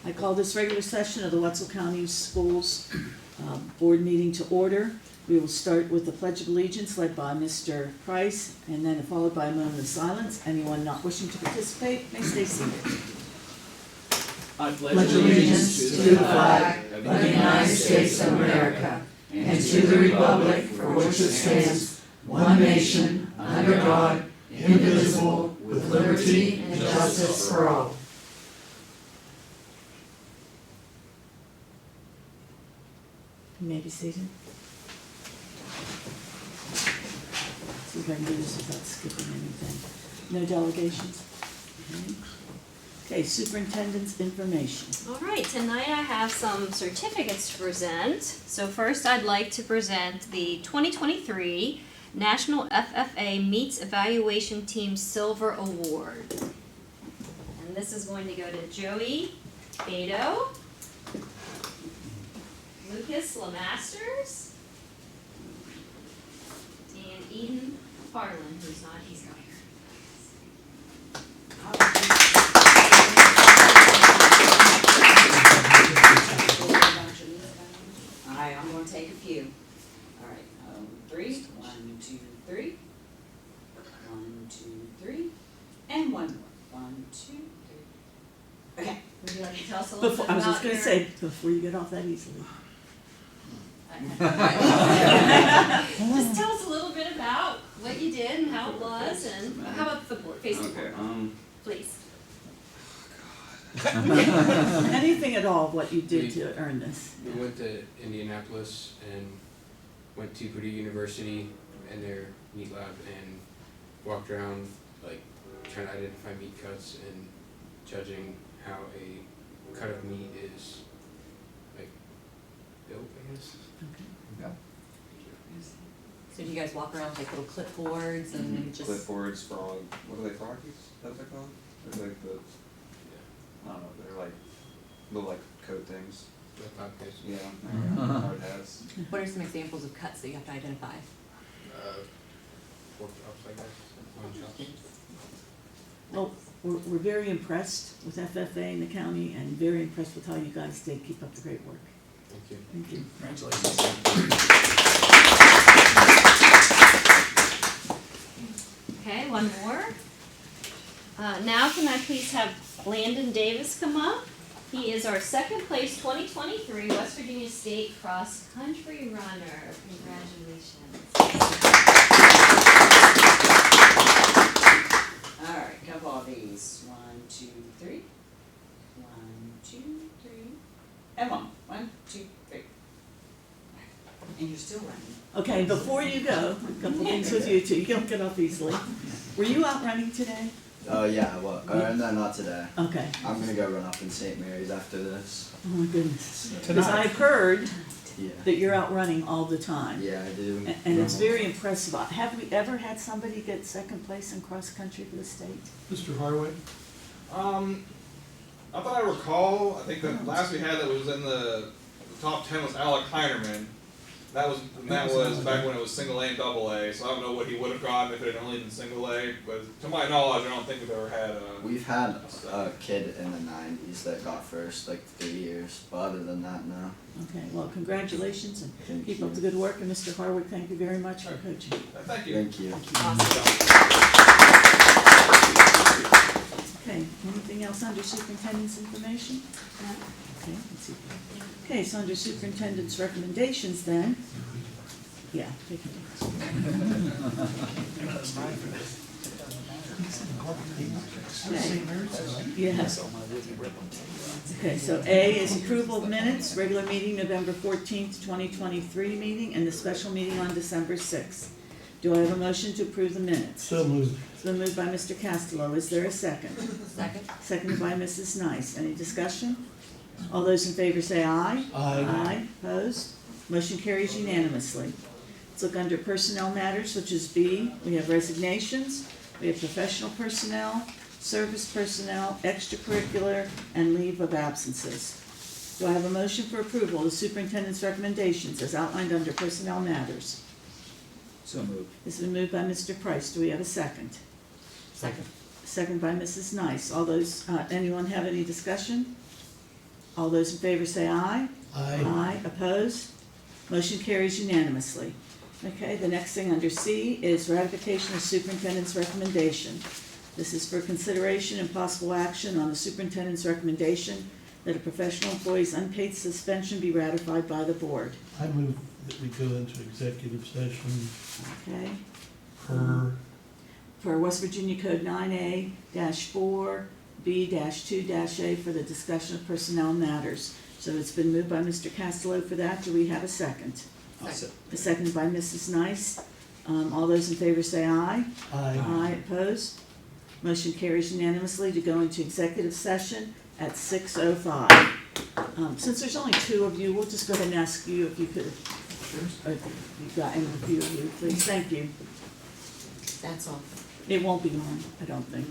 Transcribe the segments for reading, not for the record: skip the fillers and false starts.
I call this regular session of the Wetzel County Schools Board meeting to order. We will start with the Pledge of Allegiance led by Mr. Price, and then followed by a moment of silence. Anyone not wishing to participate may stay seated. I pledge allegiance to the flag of the United States of America and to the republic for which it stands, one nation, under God, indivisible, with liberty and justice for all. You may be seated. See if I can do this without skipping anything. No delegations? Okay, superintendent's information. All right, tonight I have some certificates to present. So first I'd like to present the 2023 National FFA Meets Evaluation Team Silver Award. And this is going to go to Joey Beto, Lucas Lemasters, and Eden Farland, who's not here. Alright, I'm gonna take a few. Alright, 3, 1, 2, 3. 1, 2, 3. And one more. 1, 2, 3. Okay. Would you like to tell us a little bit I was about just going to your... say, before you get off that easily. Just tell us a little bit about what you did and how it was, and how about the board, face the board, please. Anything at all of what you did to earn this. We went to Indianapolis and went to Purdue University and their meat lab and walked around like trying to identify meat cuts and judging how a cut of meat is like built, I guess. Okay. So do you guys walk around with like little clipboards and just... Clipboards, frog, what are they, froggies? Is that what they're called? They're like the, I don't know, they're like little like coat things. The podcast. Yeah, hard hats. What are some examples of cuts that you have to identify? Pork chops, I guess. Lamb chops. Well, we're very impressed with FFA in the county and very impressed with how you guys did. Keep up the great work. Thank you. Thank you. Congratulations. Okay, one more. Now can I please have Landon Davis come up? He is our second place 2023 West Virginia State Cross Country Runner. Congratulations. Alright, couple of these. 1, 2, 3. 1, 2, 3. And 1. 1, 2, 3. And you're still running. Okay, before you go, a couple things with you too. You don't get off easily. Were you out running today? Yeah, well, no, not today. Okay. I'm gonna go run up in St. Mary's after this. Oh my goodness. Because I've heard Yeah. that you're out running all the time. Yeah, I do. And it's very impressive. Have we ever had somebody get second place in cross country for the state? Mr. Harway? Not that I recall. I think the last we had that was in the top 10 was Alec Heinerman. That was back when it was single A and double A. So I don't know what he would have gotten if it had only been single A. But to my knowledge, I don't think we've ever had. We've had a kid in the 90s that got first like 3 years, but other than that, no. Okay, well, congratulations and Thank keep you. up the good work. And Mr. Harwood, thank you very much for coaching. Thank you. Thank you. Okay, anything else under superintendent's information? Okay, let's see. Okay, so under superintendent's recommendations then, yeah, take it. Yes. Okay, so A is approval of minutes, regular meeting November 14th, 2023 meeting, and the special meeting on December 6th. Do I have a motion to approve the minutes? So moved. It's been moved by Mr. Costello. Is there a second? Second. Seconded by Mrs. Nice. Any discussion? All those in favor say aye. Aye. Aye. Opposed? Motion carries unanimously. Let's look under personnel matters, which is B. We have resignations. We have professional personnel, service personnel, extracurricular, and leave of absences. Do I have a motion for approval of the superintendent's recommendations as outlined under personnel matters? So moved. This has been moved by Mr. Price. Do we have a second? Second. second by Mrs. Nice. All those, anyone have any discussion? All those in favor say aye. Aye. Opposed? Motion carries unanimously. Okay, the next thing under C is ratification of superintendent's recommendation. This is for consideration and possible action on the superintendent's recommendation that a professional employee's unpaid suspension be ratified by the board. I move that we go into executive session Okay? per, For West Virginia Code 9A-4B-2-A for the discussion of personnel matters. So it's been moved by Mr. Castello for that. Do we have a second? Seconded by Mrs. Nice. All those in favor say aye. Aye. Opposed? Motion carries unanimously to go into executive session at 6:05. Since there's only two of you, we'll just go ahead and ask you if you could, if you've got any of you, please. Thank you. That's all. It won't be long, I don't think.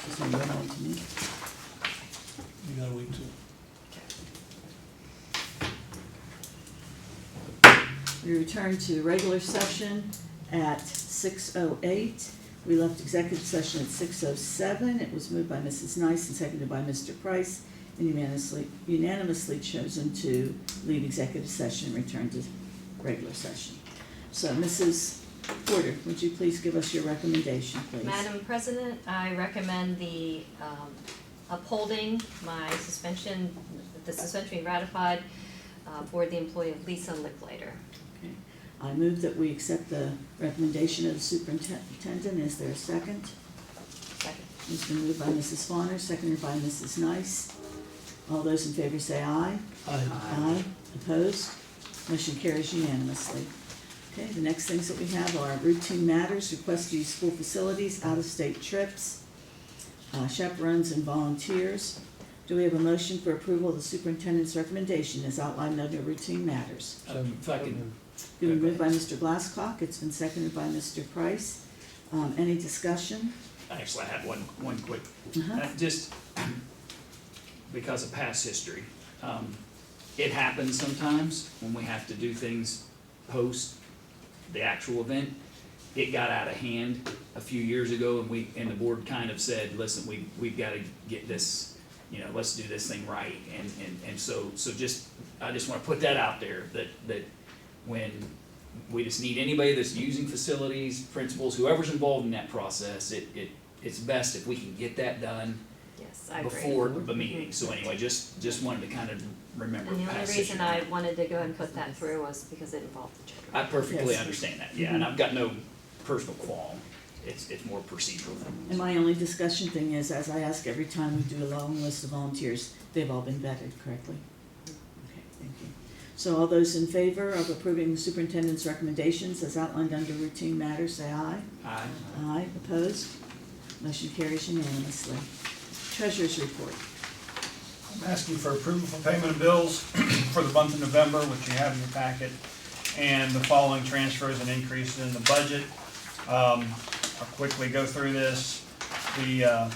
So you want to me? you gotta wait till. We return to regular session at 6:08. We left executive session at 6:07. It was moved by Mrs. Nice and seconded by Mr. Price, and unanimously chosen to leave executive session and return to regular session. So, Mrs. Porter, would you please give us your recommendation, please? Madam President, I recommend the upholding my suspension, the suspension being ratified for the employee of Lisa Licklider. Okay. I move that we accept the recommendation of the superintendent. Is there a second? Second. It's been moved by Mrs. Fawner, seconded by Mrs. Nice. All those in favor say aye. Aye. Opposed? Motion carries unanimously. Okay, the next things that we have are routine matters, request to use school facilities, out-of-state trips, chaperones and volunteers. Do we have a motion for approval of the superintendent's recommendation as outlined under routine matters? If I can, Been moved by Mr. Glasscock, it's been seconded by Mr. Price. Any discussion? actually, I had one quick, Uh-huh. just because of past history. It happens sometimes when we have to do things post the actual event. It got out of hand a few years ago, and the board kind of said, listen, we've gotta get this, let's do this thing right. And so I just wanna put that out there, that when we just need anybody that's using facilities, principals, whoever's involved in that process, it's best if we can get that done Yes, I agree. before the meeting. So anyway, just wanted to kind of remember And the only past reason history. I wanted to go ahead and put that through was because it involved the children. I perfectly Yes. understand that, yeah, and I've got no personal qualm. It's more procedural And thing. my only discussion thing is, as I ask every time we do a long list of volunteers, they've all been vetted correctly. Okay, thank you. So all those in favor of approving the superintendent's recommendations as outlined under routine matters, say aye. Aye. Aye, opposed? Motion carries unanimously. Treasurer's report. I'm asking for approval for payment of bills for the month of November, which you have in your packet, and the following transfers and increases in the budget. I'll quickly go through this. The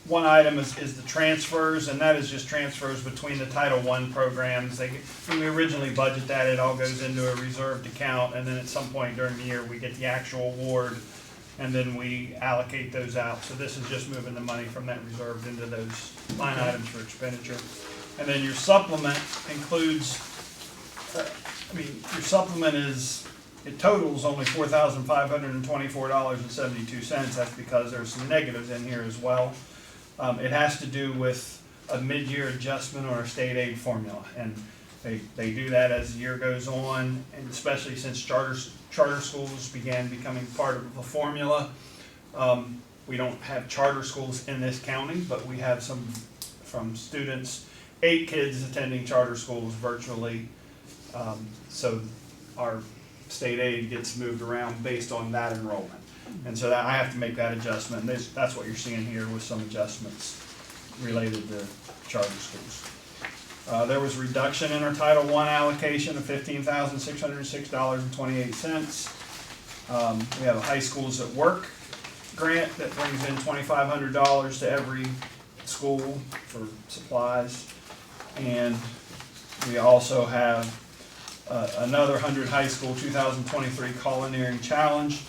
one item is the transfers, and that is just transfers between the Title I programs. When we originally budget that, it all goes into a reserved account, and then at some point during the year, we get the actual award, and then we allocate those out. So this is just moving the money from that reserved into those line items for expenditure. And then your supplement includes, your supplement it totals only $4,524.72. That's because there's some negatives in here as well. It has to do with a mid-year adjustment on our state aid formula, and they do that as the year goes on, and especially since charter schools began becoming part of the formula. We don't have charter schools in this county, but we have some from students, 8 kids attending charter schools virtually. So our state aid gets moved around based on that enrollment. And so I have to make that adjustment. That's what you're seeing here with some adjustments related to charter schools. There was a reduction in our Title I allocation of $15,606.28. We have a High Schools at Work grant that brings in $2,500 to every school for supplies. And we also have another 100 High School 2023 Culinary Challenge.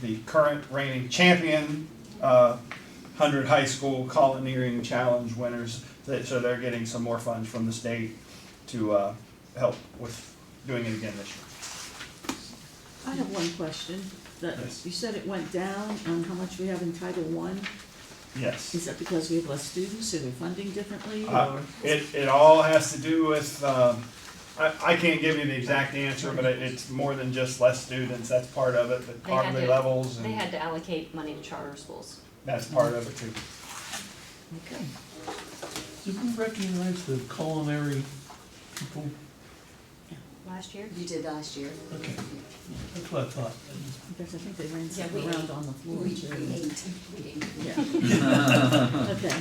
The current reigning champion 100 High School Culinary Challenge winners, so they're getting some more funds from the state to help with doing it again this year. I have one question. Yes. You said it went down on how much we have in Title I. Yes. Is that because we have less students, or they're funding differently, or? It all has to do with, I can't give you the exact answer, but it's more than just less students. That's part of it, the poverty levels, They and had to allocate money to charter schools. that's part of it too. Okay. Did we recognize the culinary people? Last year? You did last year. Okay, that's what I thought. Because I think they ran Yeah, something we around ate. on the floor We too. ate. Yeah. Okay,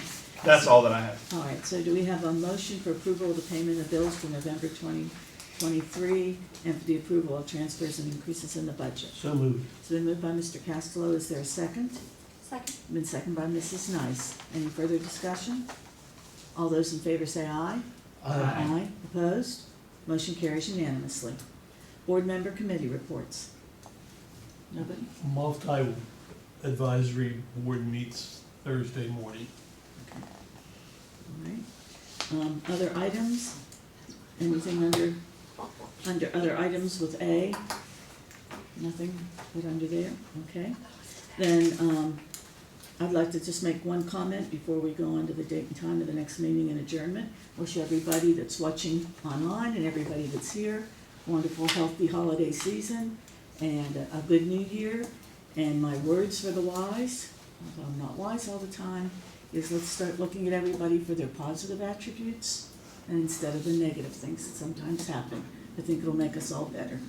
That's all that I have. all right, so do we have a motion for approval of the payment of bills for November 2023 and for the approval of transfers and increases in the budget? So moved. It's been moved by Mr. Costello. Is there a second? Second. Been seconded by Mrs. Nice. Any further discussion? All those in favor say aye. Aye. Opposed? Motion carries unanimously. Board member committee reports. Nobody? Multi-advisory board meets Thursday morning. All right. Other items? Anything under other items with A? Nothing put under there? Okay. Then, I'd like to just make one comment before we go on to the date and time of the next meeting and adjournment. Wish everybody that's watching online and everybody that's here a wonderful, healthy holiday season and a good new year. And my words for the wise, although I'm not wise all the time, is let's start looking at everybody for their positive attributes and instead of the negative things that sometimes happen. I think it'll make us all better.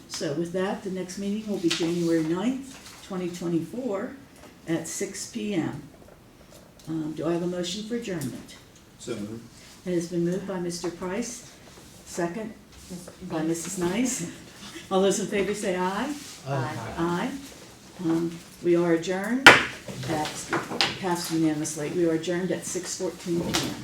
So with that, the next meeting will be January 9th, 2024 at 6 p.m. Do I have a motion for adjournment? So moved. It has been moved by Mr. Price, second by Mrs. Nice. All those in favor say aye. Aye. We are adjourned at, passed unanimously, we are adjourned at 6:14 p.m.